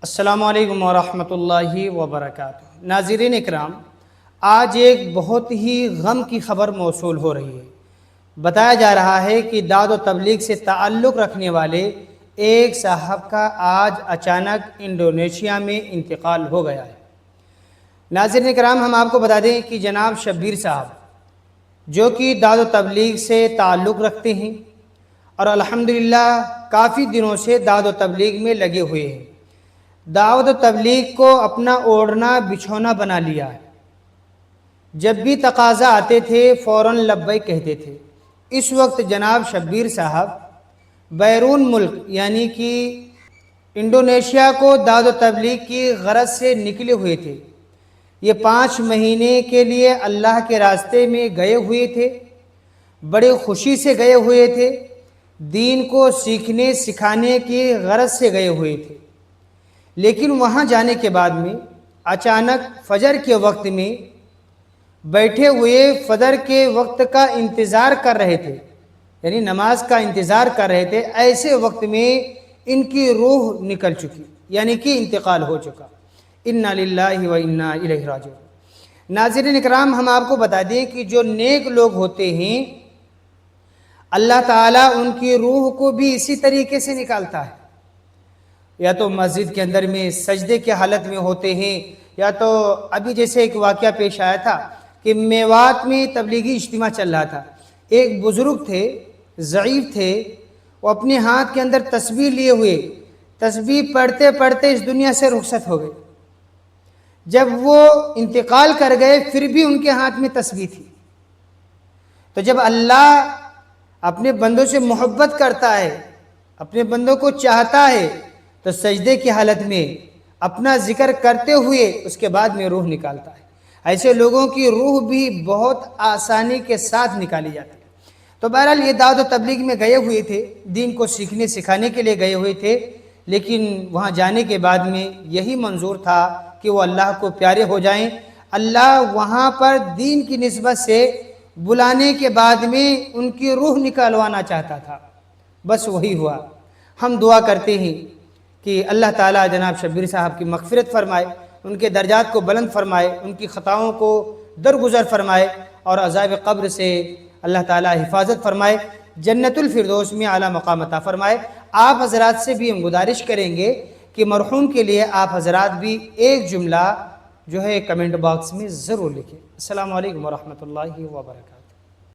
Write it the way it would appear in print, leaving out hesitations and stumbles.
السلام علیکم ورحمۃ اللہ وبرکاتہ۔ ناظرین اکرام، آج ایک بہت ہی غم کی خبر موصول ہو رہی ہے۔ بتایا جا رہا ہے کہ دعوت و تبلیغ سے تعلق رکھنے والے ایک صاحب کا آج اچانک انڈونیشیا میں انتقال ہو گیا ہے۔ ناظرین اکرام، ہم آپ کو بتا دیں کہ جناب شبیر صاحب جو کہ دعوت و تبلیغ سے تعلق رکھتے ہیں اور الحمدللہ کافی دنوں سے دعوت و تبلیغ میں لگے ہوئے ہیں، دعوت و تبلیغ کو اپنا اوڑھنا بچھونا بنا لیا ہے۔ جب بھی تقاضا آتے تھے فوراً لبیک کہتے تھے۔ اس وقت جناب شبیر صاحب بیرون ملک یعنی کہ انڈونیشیا کو دعوت و تبلیغ کی غرض سے نکلے ہوئے تھے۔ یہ 5 مہینے کے لیے اللہ کے راستے میں گئے ہوئے تھے، بڑے خوشی سے گئے ہوئے تھے، دین کو سیکھنے سکھانے کی غرض سے گئے ہوئے تھے۔ لیکن وہاں جانے کے بعد میں اچانک فجر کے وقت میں بیٹھے ہوئے فجر کے وقت کا انتظار کر رہے تھے، یعنی نماز کا انتظار کر رہے تھے، ایسے وقت میں ان کی روح نکل چکی، یعنی کہ انتقال ہو چکا۔ انا للہ و انا الیہ راجعون۔ ناظرین اکرام، ہم آپ کو بتا دیں کہ جو نیک لوگ ہوتے ہیں اللہ تعالیٰ ان کی روح کو بھی اسی طریقے سے نکالتا ہے، یا تو مسجد کے اندر میں سجدے کی حالت میں ہوتے ہیں، یا تو ابھی جیسے ایک واقعہ پیش آیا تھا کہ میوات میں تبلیغی اجتماع چل رہا تھا، ایک بزرگ تھے، ضعیف تھے، وہ اپنے ہاتھ کے اندر تسبیح لیے ہوئے تسبیح پڑھتے پڑھتے اس دنیا سے رخصت ہو گئے۔ جب وہ انتقال کر گئے پھر بھی ان کے ہاتھ میں تسبیح تھی۔ تو جب اللہ اپنے بندوں سے محبت کرتا ہے، اپنے بندوں کو چاہتا ہے، تو سجدے کی حالت میں اپنا ذکر کرتے ہوئے اس کے بعد میں روح نکالتا ہے۔ ایسے لوگوں کی روح بھی بہت آسانی کے ساتھ نکالی جاتی ہے۔ تو بہرحال یہ دعوت و تبلیغ میں گئے ہوئے تھے، دین کو سیکھنے سکھانے کے لیے گئے ہوئے تھے، لیکن وہاں جانے کے بعد میں یہی منظور تھا کہ وہ اللہ کو پیارے ہو جائیں۔ اللہ وہاں پر دین کی نسبت سے بلانے کے بعد میں ان کی روح نکالوانا چاہتا تھا، بس وہی ہوا۔ ہم دعا کرتے ہیں کہ اللہ تعالیٰ جناب شبیر صاحب کی مغفرت فرمائے، ان کے درجات کو بلند فرمائے، ان کی خطاؤں کو درگزر فرمائے اور عذاب قبر سے اللہ تعالیٰ حفاظت فرمائے، جنت الفردوس میں اعلیٰ مقام عطا فرمائے۔ آپ حضرات سے بھی ہم گزارش کریں گے کہ مرحوم کے لیے آپ حضرات بھی ایک جملہ جو ہے کمنٹ باکس میں ضرور لکھیں۔ السلام علیکم ورحمۃ اللہ وبرکاتہ۔